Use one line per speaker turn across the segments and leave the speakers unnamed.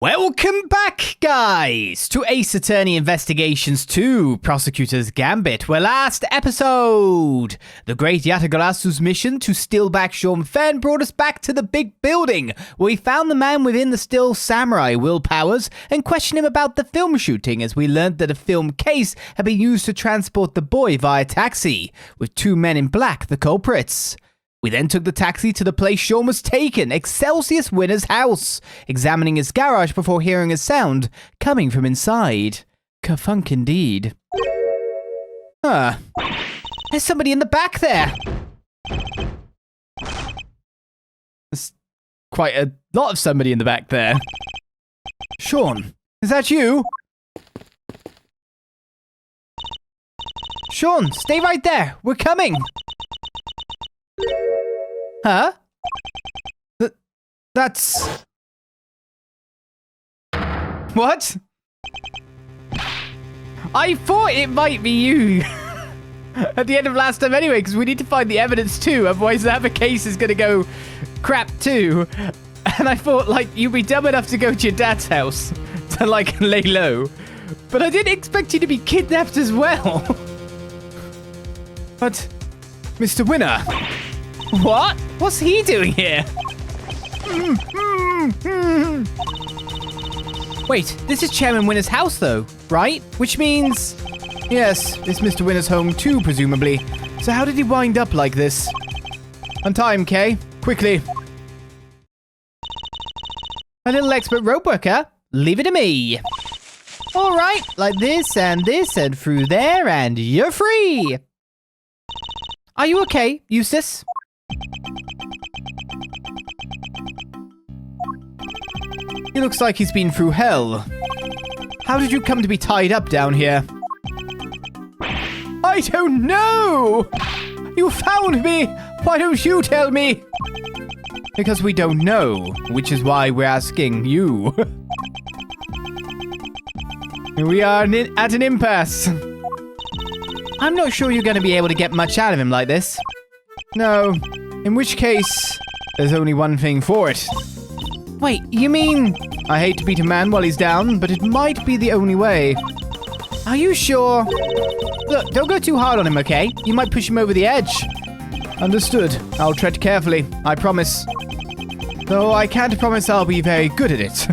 Welcome back, guys, to Ace Attorney Investigations 2, Prosecutors Gambit, where last episode, the great Yatagalasu's mission to steal back Sean Fenn brought us back to the big building, where we found the man within the still samurai, Will Powers, and questioned him about the film shooting, as we learned that a film case had been used to transport the boy via taxi, with two men in black the culprits. We then took the taxi to the place Sean was taken, Excelcius Winner's house, examining his garage before hearing a sound coming from inside. Kerfunk indeed. There's somebody in the back there. There's quite a lot of somebody in the back there. Sean, is that you? Sean, stay right there. We're coming. Huh? That's... What? I thought it might be you at the end of last time anyway, because we need to find the evidence too, otherwise the other case is going to go crap too. And I thought, like, you'd be dumb enough to go to your dad's house to, like, lay low. But I didn't expect you to be kidnapped as well. But, Mr. Winner... What? What's he doing here? Wait, this is Chairman Winner's house though, right? Which means... Yes, it's Mr. Winner's home too, presumably. So how did he wind up like this? On time, Kay. Quickly. A little expert rope worker? Leave it to me. All right, like this and through there and you're free. Are you okay, Eustace? He looks like he's been through hell. How did you come to be tied up down here? I don't know! You found me! Why don't you tell me? Because we don't know, which is why we're asking you. We are at an impasse. I'm not sure you're going to be able to get much out of him like this. No, in which case, there's only one thing for it. Wait, you mean... I hate to beat a man while he's down, but it might be the only way. Are you sure? Look, don't go too hard on him, okay? You might push him over the edge. Understood. I'll tread carefully, I promise. Though I can't promise I'll be very good at it.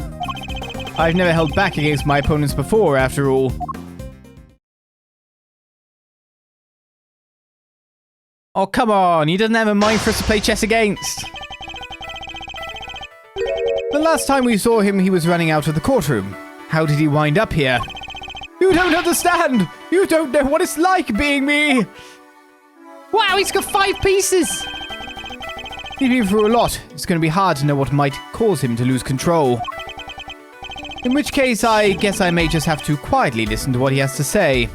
I've never held back against my opponents before, after all. Oh, come on. He doesn't have a mind for us to play chess against. The last time we saw him, he was running out of the courtroom. How did he wind up here? You don't understand! You don't know what it's like being me! Wow, he's got 5 pieces! He's been through a lot. It's going to be hard to know what might cause him to lose control. In which case, I guess I may just have to quietly listen to what he has to say.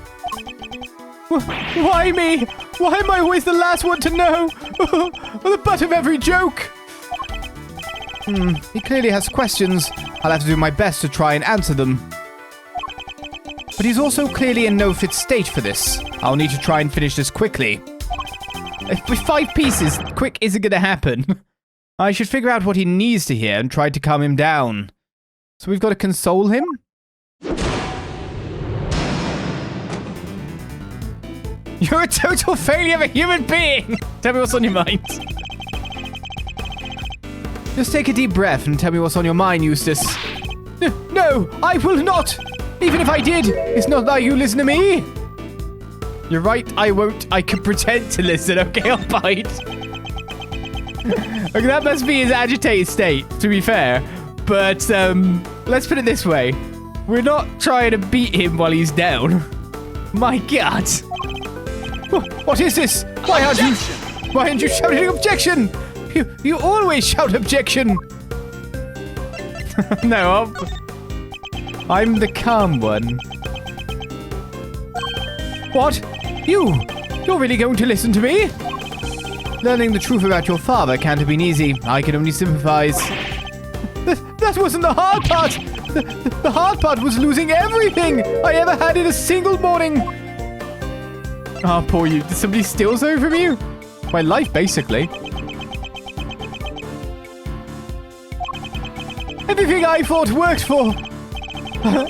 Why me? Why am I always the last one to know? The butt of every joke! He clearly has questions. I'll have to do my best to try and answer them. But he's also clearly in no fit state for this. I'll need to try and finish this quickly. With 5 pieces, quick isn't going to happen. I should figure out what he needs to hear and try to calm him down. So we've got to console him? You're a total failure of a human being! Tell me what's on your mind. Just take a deep breath and tell me what's on your mind, Eustace. No, I will not! Even if I did, it's not that you listen to me! You're right, I won't. I can pretend to listen, okay? I'll bite. Okay, that must be his agitated state, to be fair. But, let's put it this way. We're not trying to beat him while he's down. My God. What is this? Why aren't you shouting objection? You always shout objection. No, I'm the calm one. What? You're really going to listen to me? Learning the truth about your father can't have been easy. I can only sympathize. That wasn't the hard part. The hard part was losing everything I ever had in a single morning. Oh, poor you. Did somebody steal something from you? My life, basically. Everything I thought worked for.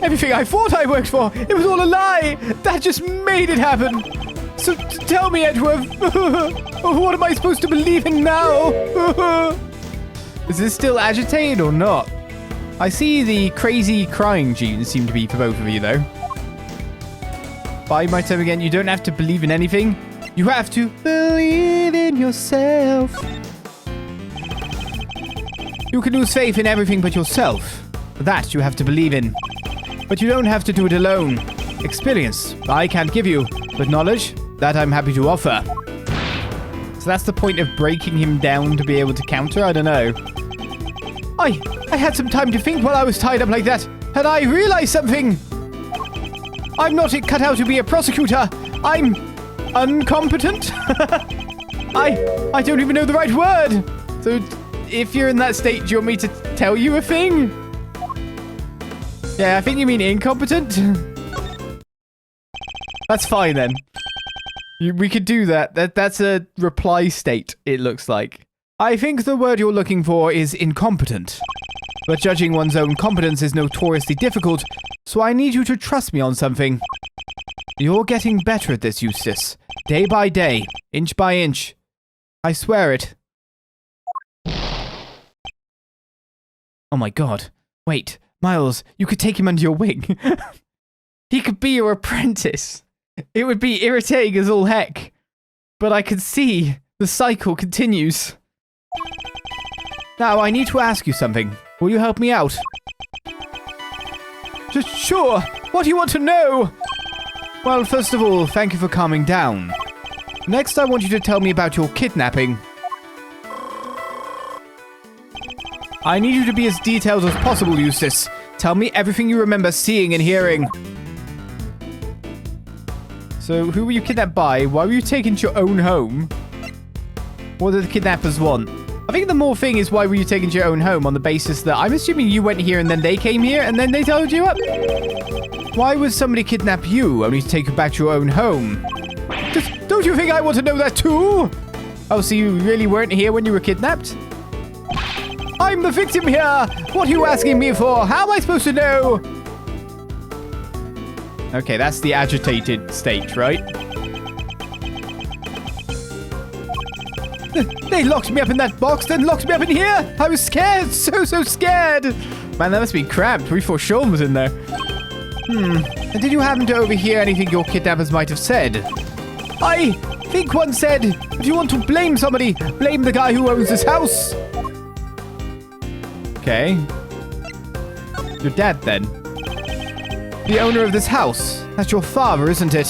Everything I thought I worked for. It was all a lie. That just made it happen. So tell me, Edgeworth. What am I supposed to believe in now? Is this still agitated or not? I see the crazy crying genes seem to be for both of you, though. By my time again, you don't have to believe in anything. You have to believe in yourself. You can lose faith in everything but yourself. That you have to believe in. But you don't have to do it alone. Experience, I can't give you. But knowledge, that I'm happy to offer. So that's the point of breaking him down to be able to counter? I don't know. I had some time to think while I was tied up like that. And I realized something. I'm not cut out to be a prosecutor. I'm incompetent. I don't even know the right word. So if you're in that state, do you want me to tell you a thing? Yeah, I think you mean incompetent. That's fine then. We could do that. That's a reply state, it looks like. I think the word you're looking for is incompetent. But judging one's own competence is notoriously difficult, so I need you to trust me on something. You're getting better at this, Eustace. Day by day, inch by inch. I swear it. Oh my god. Wait, Miles, you could take him under your wing. He could be your apprentice. It would be irritating as all heck. But I can see the cycle continues. Now, I need to ask you something. Will you help me out? Just sure. What do you want to know? Well, first of all, thank you for calming down. Next, I want you to tell me about your kidnapping. I need you to be as detailed as possible, Eustace. Tell me everything you remember seeing and hearing. So, who were you kidnapped by? Why were you taken to your own home? What did the kidnappers want? I think the more thing is why were you taken to your own home on the basis that I'm assuming you went here and then they came here and then they told you up? Why would somebody kidnap you only to take you back to your own home? Don't you think I want to know that too? Oh, so you really weren't here when you were kidnapped? I'm the victim here! What are you asking me for? How am I supposed to know? Okay, that's the agitated state, right? They locked me up in that box, then locked me up in here! I was scared! So scared! Man, that must be cramped. We thought Sean was in there. And did you happen to overhear anything your kidnappers might have said? I think one said, if you want to blame somebody, blame the guy who owns this house. Okay. Your dad, then. The owner of this house. That's your father, isn't it?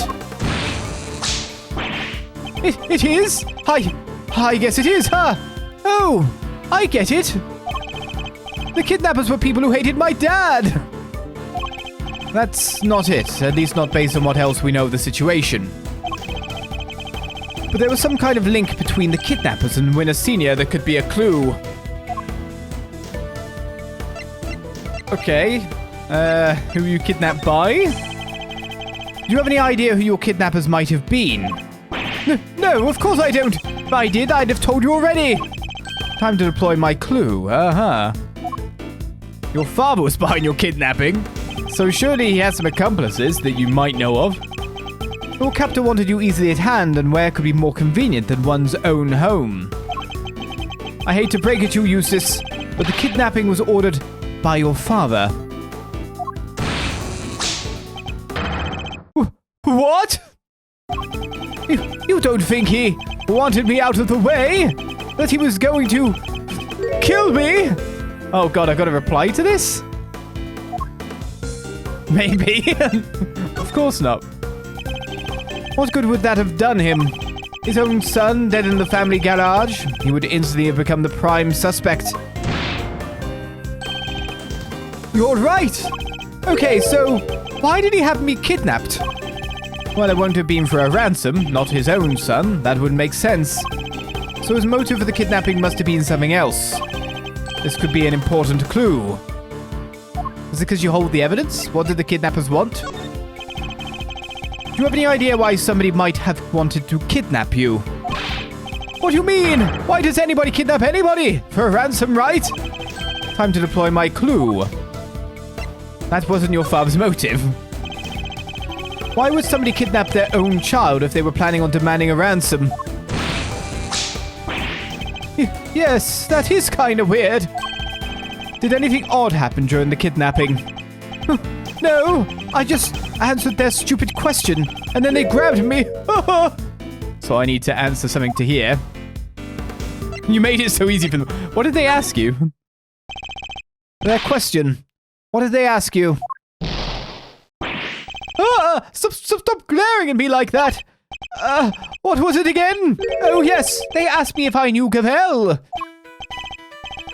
It is? I guess it is, huh? Oh, I get it. The kidnappers were people who hated my dad. That's not it, at least not based on what else we know of the situation. But there was some kind of link between the kidnappers and Winner Sr. that could be a clue. Okay. Who were you kidnapped by? Do you have any idea who your kidnappers might have been? No, of course I don't. If I did, I'd have told you already. Time to deploy my clue. Your father was behind your kidnapping, so surely he has some accomplices that you might know of. Your captor wanted you easily at hand, and where could be more convenient than one's own home? I hate to break it to you, Eustace, but the kidnapping was ordered by your father. What? You don't think he wanted me out of the way? That he was going to kill me? Oh god, I gotta reply to this? Maybe. Of course not. What good would that have done him? His own son dead in the family garage? He would instantly have become the prime suspect. You're right! Okay, so why did he have me kidnapped? Well, it won't have been for a ransom, not his own son. That would make sense. So his motive for the kidnapping must have been something else. This could be an important clue. Is it because you hold the evidence? What did the kidnappers want? Do you have any idea why somebody might have wanted to kidnap you? What do you mean? Why does anybody kidnap anybody? For a ransom, right? Time to deploy my clue. That wasn't your father's motive. Why would somebody kidnap their own child if they were planning on demanding a ransom? Yes, that is kind of weird. Did anything odd happen during the kidnapping? No, I just answered their stupid question, and then they grabbed me. So I need to answer something to here. You made it so easy for them. What did they ask you? Their question. What did they ask you? Stop glaring at me like that. What was it again? Oh yes, they asked me if I knew Gavel.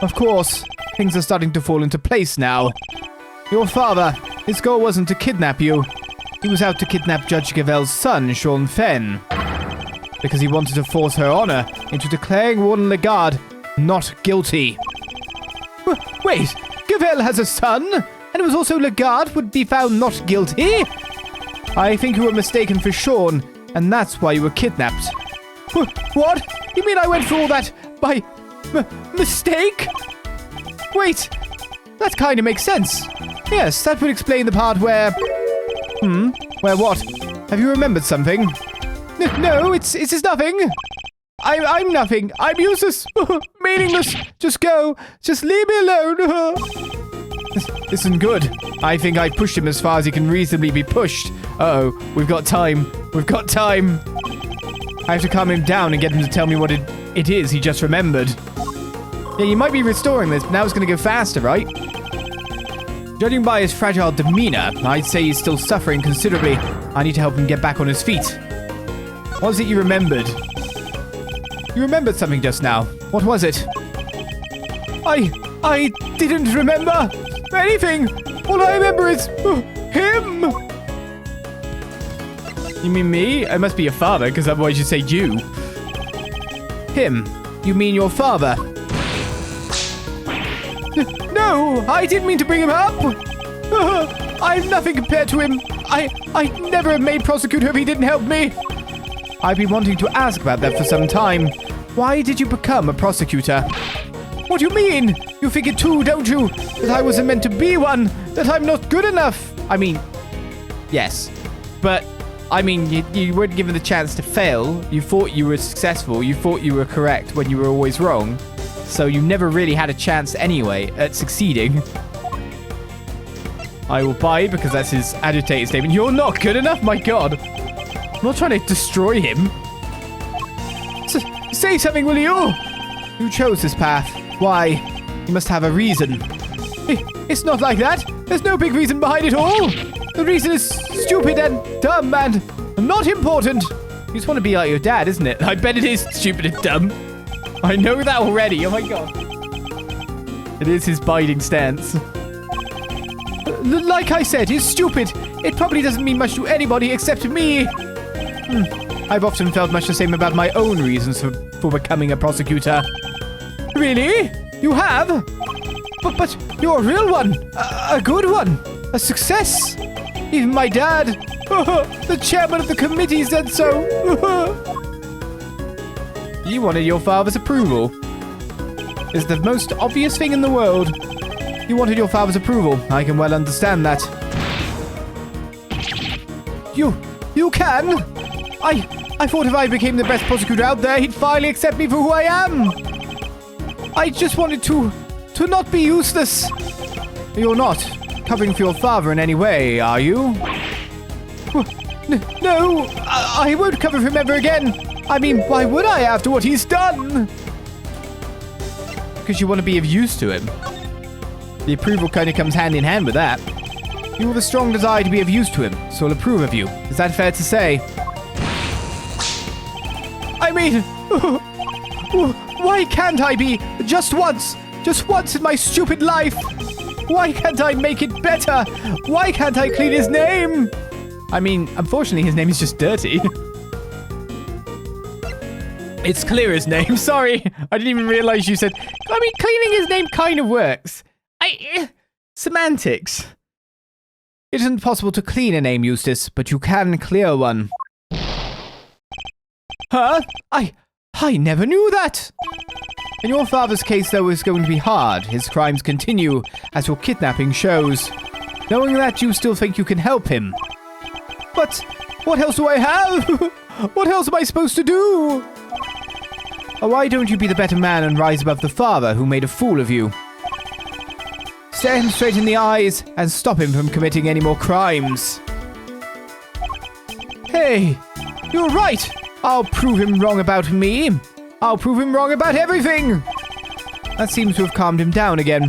Of course, things are starting to fall into place now. Your father, his goal wasn't to kidnap you. He was out to kidnap Judge Gavel's son, Sean Fenn. Because he wanted to force her honor into declaring Warden Legard not guilty. Wait, Gavel has a son? And it was also Legard would be found not guilty? I think you were mistaken for Sean, and that's why you were kidnapped. What? You mean I went through all that by mistake? Wait, that kind of makes sense. Yes, that would explain the part where... Where what? Have you remembered something? No, it's nothing. I'm nothing. I'm useless. Meaningless. Just go. Just leave me alone. This isn't good. I think I pushed him as far as he can reasonably be pushed. Uh-oh. We've got time. We've got time. I have to calm him down and get him to tell me what it is he just remembered. Yeah, you might be restoring this, but now it's going to go faster, right? Judging by his fragile demeanor, I'd say he's still suffering considerably. I need to help him get back on his feet. What was it you remembered? You remembered something just now. What was it? I didn't remember anything. All I remember is him. You mean me? It must be your father, because otherwise you'd say you. Him? You mean your father? No, I didn't mean to bring him up. I'm nothing compared to him. I'd never have made prosecutor if he didn't help me. I've been wanting to ask about that for some time. Why did you become a prosecutor? What do you mean? You figured too, don't you? That I wasn't meant to be one? That I'm not good enough? I mean, yes. But, I mean, you weren't given the chance to fail. You thought you were successful. You thought you were correct when you were always wrong. So you never really had a chance anyway at succeeding. I will buy because that's his agitated statement. You're not good enough? My God. I'm not trying to destroy him. Say something, will you? You chose this path. Why? You must have a reason. It's not like that. There's no big reason behind it all. The reason is stupid and dumb and not important. You just want to be like your dad, isn't it? I bet it is stupid and dumb. I know that already. Oh my God. It is his biting stance. Like I said, he's stupid. It probably doesn't mean much to anybody except me. I've often felt much the same about my own reasons for becoming a prosecutor. Really? You have? But you're a real one. A good one. A success. Even my dad, the chairman of the committee, said so. You wanted your father's approval. It's the most obvious thing in the world. You wanted your father's approval. I can well understand that. You can? I thought if I became the best prosecutor out there, he'd finally accept me for who I am. I just wanted to not be useless. You're not covering for your father in any way, are you? No, I won't cover for him ever again. I mean, why would I after what he's done? Because you want to be of use to him. The approval kind of comes hand in hand with that. You have a strong desire to be of use to him, so he'll approve of you. Is that fair to say? I mean, why can't I be just once in my stupid life? Why can't I make it better? Why can't I clean his name? I mean, unfortunately, his name is just dirty. It's clear his name. Sorry, I didn't even realize you said. I mean, cleaning his name kind of works. Semantics. It isn't possible to clean a name, Eustace, but you can clear one. Huh? I never knew that. In your father's case, though, is going to be hard. His crimes continue, as your kidnapping shows. Knowing that, you still think you can help him. But what else do I have? What else am I supposed to do? Why don't you be the better man and rise above the father who made a fool of you? Stare him straight in the eyes and stop him from committing any more crimes. Hey, you're right. I'll prove him wrong about me. I'll prove him wrong about everything. That seems to have calmed him down again.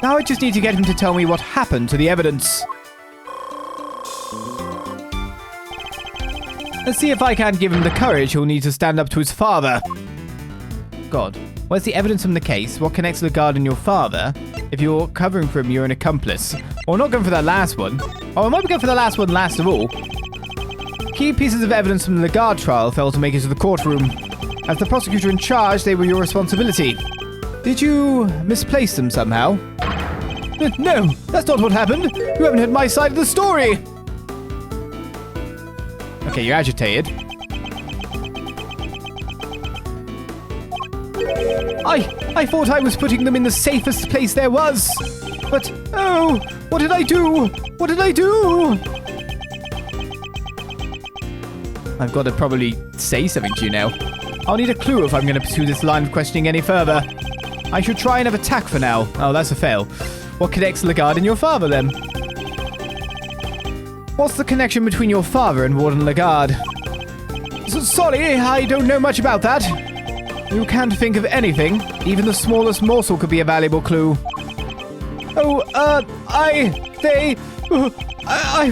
Now I just need to get him to tell me what happened to the evidence. Let's see if I can't give him the courage he'll need to stand up to his father. God, where's the evidence from the case? What connects Lagarde and your father? If you're covering for him, you're an accomplice. Well, I'm not going for that last one. Oh, I might be going for the last one last of all. Key pieces of evidence from the Lagarde trial failed to make it to the courtroom. As the prosecutor in charge, they were your responsibility. Did you misplace them somehow? No, that's not what happened. You haven't heard my side of the story. Okay, you're agitated. I thought I was putting them in the safest place there was. But, oh, what did I do? What did I do? I've got to probably say something to you now. I'll need a clue if I'm going to pursue this line of questioning any further. I should try and have a tack for now. Oh, that's a fail. What connects Lagarde and your father, then? What's the connection between your father and Warden Lagarde? Sorry, I don't know much about that. You can't think of anything. Even the smallest morsel could be a valuable clue. Oh, I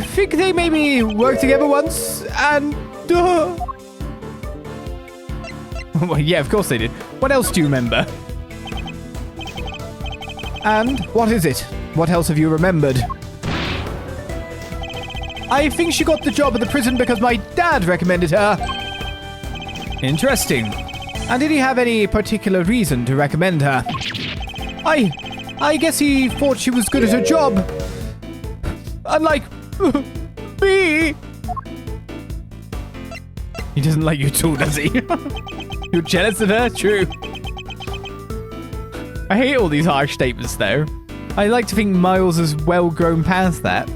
think they maybe worked together once, and... Well, yeah, of course they did. What else do you remember? And what is it? What else have you remembered? I think she got the job at the prison because my dad recommended her. Interesting. And did he have any particular reason to recommend her? I guess he thought she was good at her job. Unlike me. He doesn't like you at all, does he? You're jealous of her? True. I hate all these harsh statements, though. I like to think Miles has well grown past that.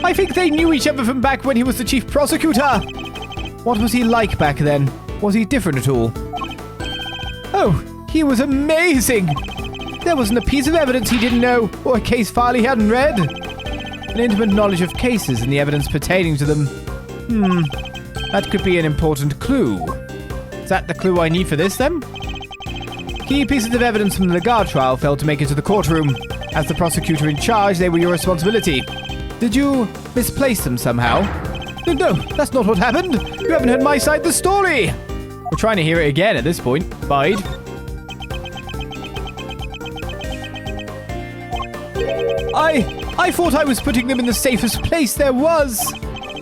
I think they knew each other from back when he was the chief prosecutor. What was he like back then? Was he different at all? Oh, he was amazing. There wasn't a piece of evidence he didn't know, or a case file he hadn't read. An intimate knowledge of cases and the evidence pertaining to them. That could be an important clue. Is that the clue I need for this, then? Key pieces of evidence from the Lagarde trial failed to make it to the courtroom. As the prosecutor in charge, they were your responsibility. Did you misplace them somehow? No, that's not what happened. You haven't heard my side of the story. We're trying to hear it again at this point. Bide. I thought I was putting them in the safest place there was.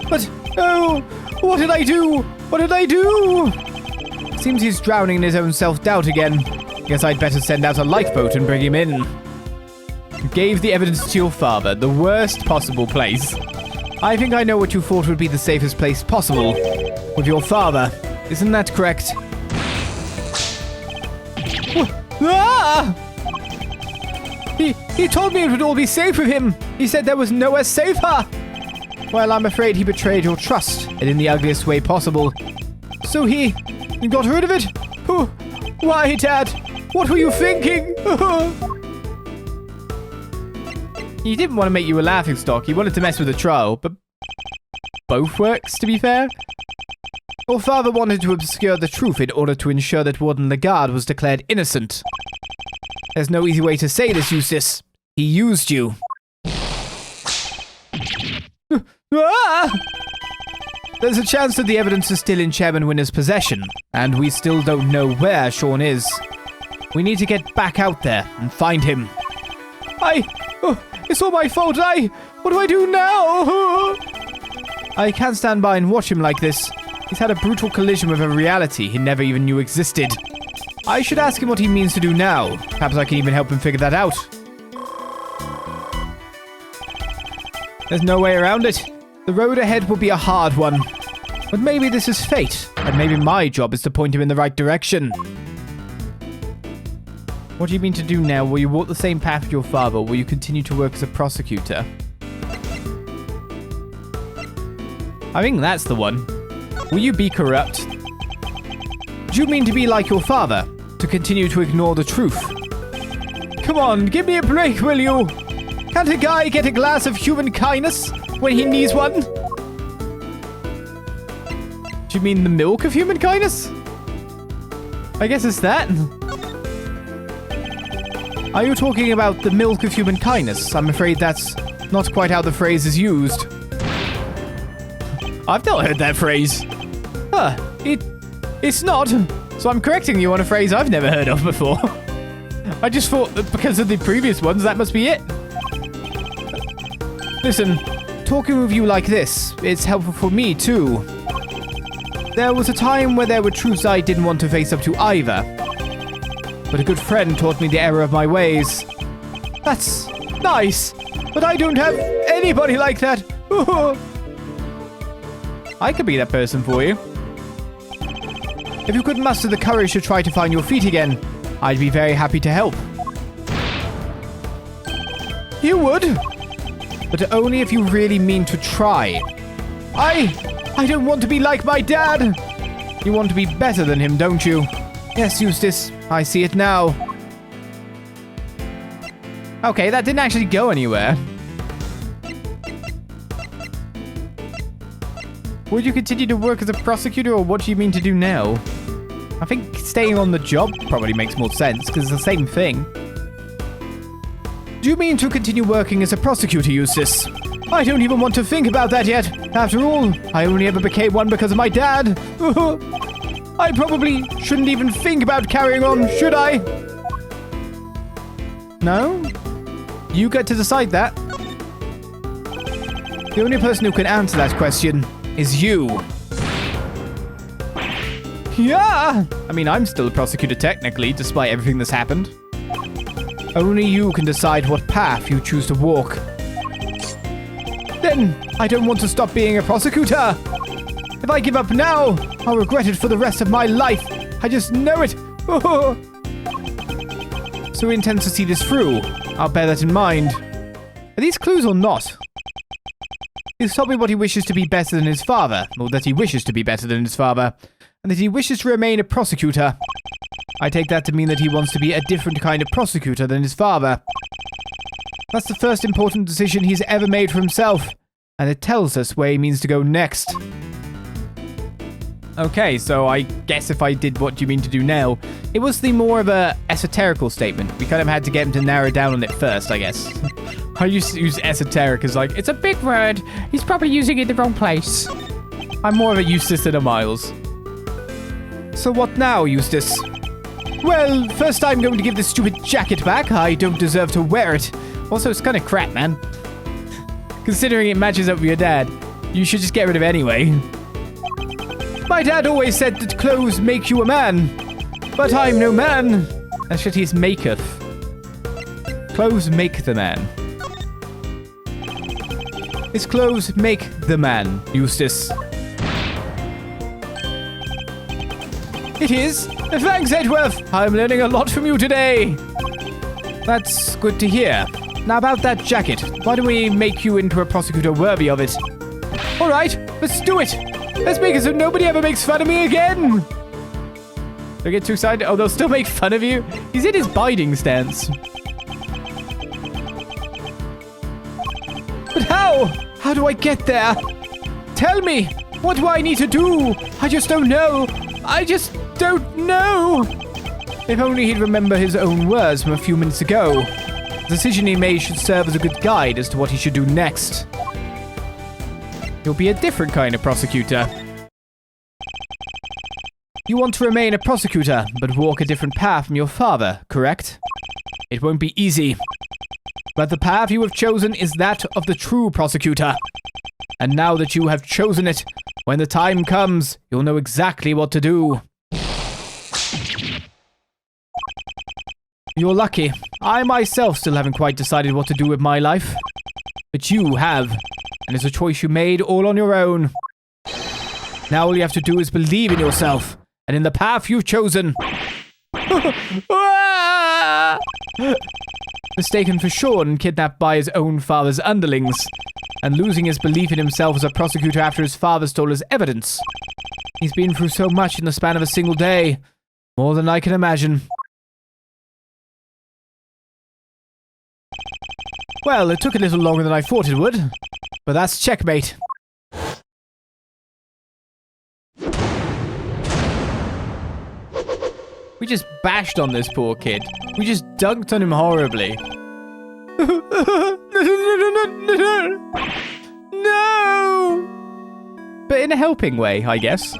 But, oh, what did I do? What did I do? Seems he's drowning in his own self-doubt again. Guess I'd better send out a lifeboat and bring him in. You gave the evidence to your father, the worst possible place. I think I know what you thought would be the safest place possible. With your father. Isn't that correct? Ah! He told me it would all be safe with him. He said there was nowhere safer. Well, I'm afraid he betrayed your trust, and in the ugliest way possible. So he got rid of it? Oh, why, Dad? What were you thinking? He didn't want to make you a laughingstock. He wanted to mess with the trial, but both works, to be fair. Your father wanted to obscure the truth in order to ensure that Warden Lagarde was declared innocent. There's no easy way to say this, Eustace. He used you. There's a chance that the evidence is still in Chairman Winner's possession, and we still don't know where Sean is. We need to get back out there and find him. It's all my fault. What do I do now? I can't stand by and watch him like this. He's had a brutal collision with a reality he never even knew existed. I should ask him what he means to do now. Perhaps I can even help him figure that out. There's no way around it. The road ahead will be a hard one. But maybe this is fate, and maybe my job is to point him in the right direction. What do you mean to do now? Will you walk the same path as your father, or will you continue to work as a prosecutor? I think that's the one. Will you be corrupt? Do you mean to be like your father? To continue to ignore the truth? Come on, give me a break, will you? Can't a guy get a glass of human kindness when he needs one? Do you mean the milk of human kindness? I guess it's that. Are you talking about the milk of human kindness? I'm afraid that's not quite how the phrase is used. I've not heard that phrase. Huh, it's not. So I'm correcting you on a phrase I've never heard of before. I just thought that because of the previous ones, that must be it. Listen, talking with you like this, it's helpful for me too. There was a time where there were truths I didn't want to face up to either. But a good friend taught me the error of my ways. That's nice, but I don't have anybody like that. I could be that person for you. If you could muster the courage to try to find your feet again, I'd be very happy to help. You would? But only if you really mean to try. I don't want to be like my dad. You want to be better than him, don't you? Yes, Eustace, I see it now. Okay, that didn't actually go anywhere. Would you continue to work as a prosecutor, or what do you mean to do now? I think staying on the job probably makes more sense, because it's the same thing. Do you mean to continue working as a prosecutor, Eustace? I don't even want to think about that yet. After all, I only ever became one because of my dad. I probably shouldn't even think about carrying on, should I? No? You get to decide that. The only person who can answer that question is you. Yeah! I mean, I'm still a prosecutor technically, despite everything that's happened. Only you can decide what path you choose to walk. Then, I don't want to stop being a prosecutor. If I give up now, I'll regret it for the rest of my life. I just know it. So he intends to see this through. I'll bear that in mind. Are these clues or not? He's told me what he wishes to be better than his father, or that he wishes to be better than his father, and that he wishes to remain a prosecutor. I take that to mean that he wants to be a different kind of prosecutor than his father. That's the first important decision he's ever made for himself, and it tells us where he means to go next. Okay, so I guess if I did what you mean to do now, it was the more of a esoterical statement. We kind of had to get him to narrow down on it first, I guess. I used to use esoteric as like, it's a big word. He's probably using it in the wrong place. I'm more of a Eustace than a Miles. So what now, Eustace? Well, first I'm going to give this stupid jacket back. I don't deserve to wear it. Also, it's kind of crap, man. Considering it matches up with your dad, you should just get rid of it anyway. My dad always said that clothes make you a man. But I'm no man. That's what he maketh. Clothes make the man. His clothes make the man, Eustace. It is. Thanks, Edgeworth. I'm learning a lot from you today. That's good to hear. Now about that jacket. Why don't we make you into a prosecutor worthy of it? All right, let's do it. Let's make it so nobody ever makes fun of me again. Don't get too excited. Oh, they'll still make fun of you? He's in his biding stance. But how? How do I get there? Tell me. What do I need to do? I just don't know. I just don't know. If only he'd remember his own words from a few minutes ago. The decision he made should serve as a good guide as to what he should do next. You'll be a different kind of prosecutor. You want to remain a prosecutor, but walk a different path from your father, correct? It won't be easy. But the path you have chosen is that of the true prosecutor. And now that you have chosen it, when the time comes, you'll know exactly what to do. You're lucky. I myself still haven't quite decided what to do with my life. But you have. And it's a choice you made all on your own. Now all you have to do is believe in yourself. And in the path you've chosen. Mistaken for Sean and kidnapped by his own father's underlings, and losing his belief in himself as a prosecutor after his father stole his evidence. He's been through so much in the span of a single day. More than I can imagine. Well, it took a little longer than I thought it would, but that's checkmate. We just bashed on this poor kid. We just dunked on him horribly. No! But in a helping way, I guess.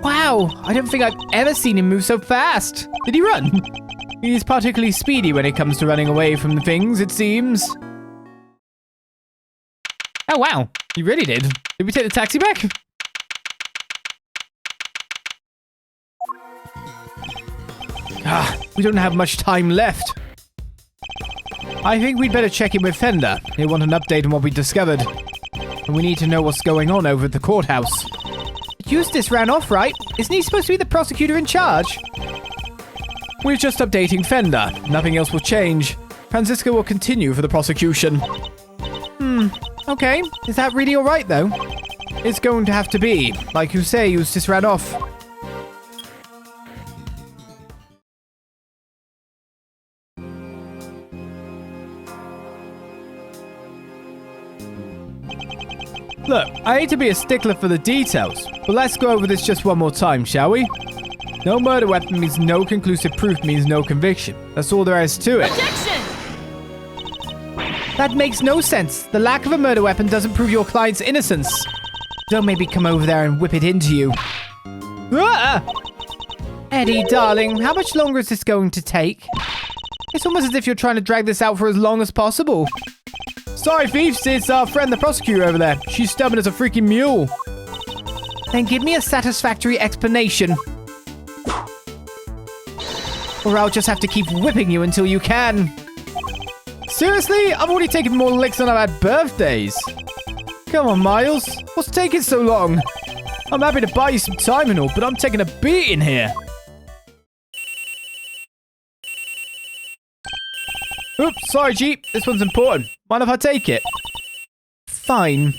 Wow, I don't think I've ever seen him move so fast. Did he run? He's particularly speedy when it comes to running away from things, it seems. Oh wow, he really did. Did we take the taxi back? We don't have much time left. I think we'd better check in with Fender. He'll want an update on what we discovered. And we need to know what's going on over at the courthouse. Eustace ran off, right? Isn't he supposed to be the prosecutor in charge? We're just updating Fender. Nothing else will change. Francisco will continue for the prosecution. Okay. Is that really alright, though? It's going to have to be. Like you say, Eustace ran off. Look, I hate to be a stickler for the details, but let's go over this just one more time, shall we? No murder weapon means no conclusive proof means no conviction. That's all there is to it.
Objection!
That makes no sense. The lack of a murder weapon doesn't prove your client's innocence. Don't make me come over there and whip it into you. Ah! Eddie, darling, how much longer is this going to take? It's almost as if you're trying to drag this out for as long as possible. Sorry, thieves, it's our friend the prosecutor over there. She's stubborn as a freaking mule. Then give me a satisfactory explanation. Or I'll just have to keep whipping you until you can. Seriously? I've already taken more licks than I've had birthdays. Come on, Miles. What's taking so long? I'm happy to buy you some time and all, but I'm taking a beating here. Oops, sorry, Jeep. This one's important. Mind if I take it? Fine.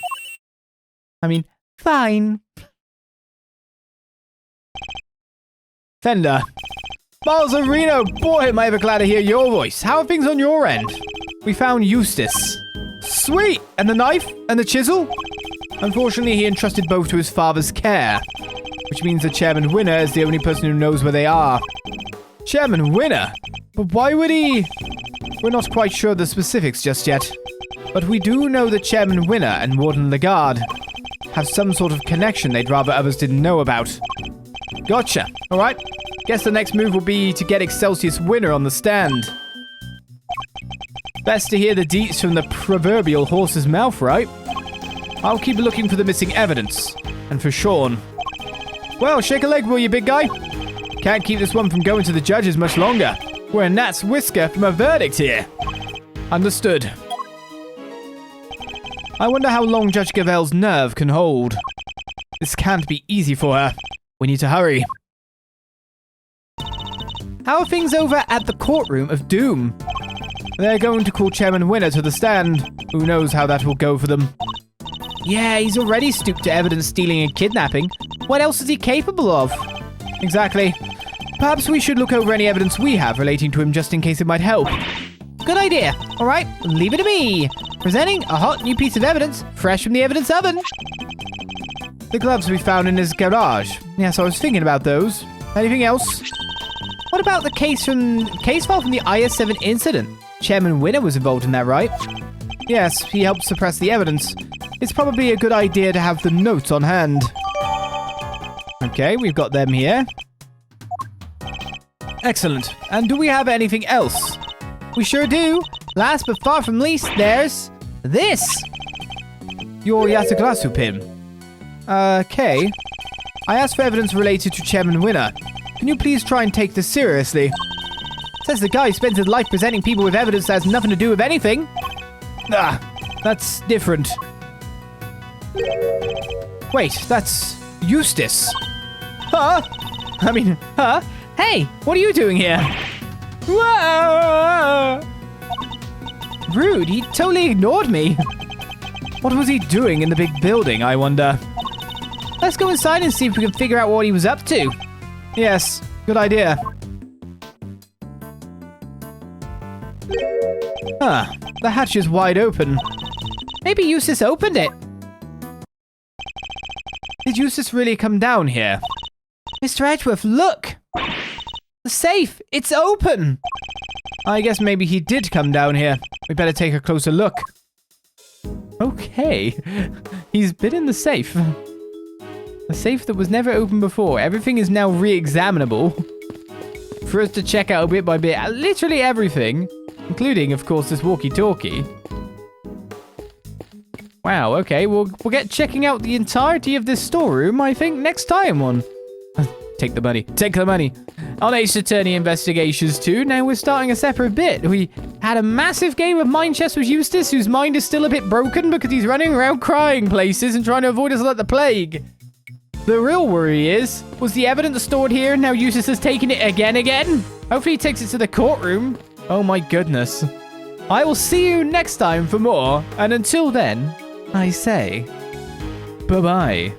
Fine. Fender. Miles and Reno, boy, am I ever glad to hear your voice. How are things on your end? We found Eustace. Sweet! And the knife? And the chisel? Unfortunately, he entrusted both to his father's care, which means that Chairman Winner is the only person who knows where they are. Chairman Winner? But why would he... We're not quite sure of the specifics just yet, but we do know that Chairman Winner and Warden Lagarde have some sort of connection they'd rather others didn't know about. Gotcha. Alright. Guess the next move will be to get Excelcius Winner on the stand. Best to hear the deets from the proverbial horse's mouth, right? I'll keep looking for the missing evidence. And for Sean. Well, shake a leg, will you, big guy? Can't keep this one from going to the judges much longer. We're a gnat's whisker from a verdict here. Understood. I wonder how long Judge Gavel's nerve can hold. This can't be easy for her. We need to hurry. How are things over at the courtroom of doom? They're going to call Chairman Winner to the stand. Who knows how that will go for them. Yeah, he's already stooped to evidence stealing and kidnapping. What else is he capable of? Exactly. Perhaps we should look over any evidence we have relating to him just in case it might help. Good idea. All right, leave it to me. Presenting a hot new piece of evidence, fresh from the evidence oven. The gloves we found in his garage. Yes, I was thinking about those. Anything else? What about the case file from the IS-7 incident? Chairman Winner was involved in that, right? Yes, he helped suppress the evidence. It's probably a good idea to have the notes on hand. Okay, we've got them here. Excellent. And do we have anything else? We sure do. Last but far from least, there's this. Your Yataglasu pin. Okay. I asked for evidence related to Chairman Winner. Can you please try and take this seriously? Says the guy who spends his life presenting people with evidence that has nothing to do with anything. That's different. Wait, that's Eustace. Huh? I mean, huh? Hey, what are you doing here? Whoa! Rude, he totally ignored me. What was he doing in the big building, I wonder? Let's go inside and see if we can figure out what he was up to. Yes, good idea. Huh, the hatch is wide open. Maybe Eustace opened it. Did Eustace really come down here? Mr. Edgeworth, look! The safe, it's open! I guess maybe he did come down here. We better take a closer look. Okay, he's been in the safe. A safe that was never opened before. Everything is now re-examinable. For us to check out bit by bit, literally everything. Including, of course, this walkie-talkie. Wow, okay, we'll get checking out the entirety of this storeroom, I think, next time on... Take the money. Take the money. On Ace Attorney Investigations 2, now we're starting a separate bit. We had a massive game of mind chess with Eustace, whose mind is still a bit broken because he's running around crying places and trying to avoid us like the plague. The real worry is, was the evidence stored here and now Eustace has taken it again? Hopefully he takes it to the courtroom. Oh my goodness. I will see you next time for more, and until then, I say, bye-bye.